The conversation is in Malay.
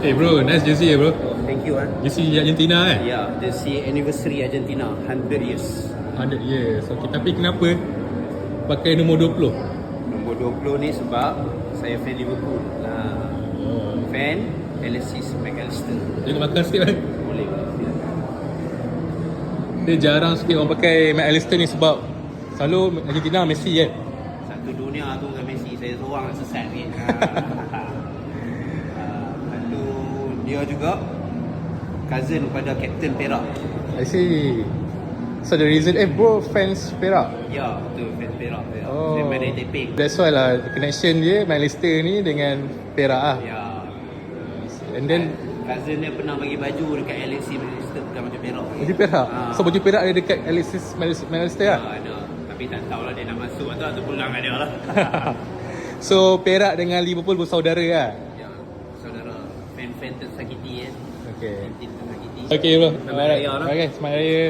Hey bro, nice jersey bro. Thank you. Jersey Argentina kan? Yeah, the anniversary Argentina 100 years. 100 years. Okay, tapi kenapa pakai nombor 20? Nombor 20 ni sebab saya fan Liverpool. Fan Alexis McAllister. Dia nak makan sikit kan? Boleh. Dia jarang sikit orang pakai McAllister ni sebab selalu Argentina Messi kan? Satu dunia tu dengan Messi, saya seorang nak sesat ni. Lalu dia juga cousin pada Captain Perak. I see. So the reason, bro fans Perak? Ya, betul, fan Perak. Oh. Dia main dari Teping. That's why lah connection dia McAllister ni dengan Perak lah. Ya. And then Cousin dia pernah bagi baju dekat Alexis McAllister bukan baju Perak. baju Perak. So baju Perak ada dekat Alexis McAllister lah. Ada. Tapi tak tahulah dia nak masuk atau pulang ada lah. So Perak dengan Liverpool bersaudara lah. Ya, saudara fan tersakiti Okay. Fan tersakiti. Okay bro. Selamat Raya lah. Okay, selamat raya.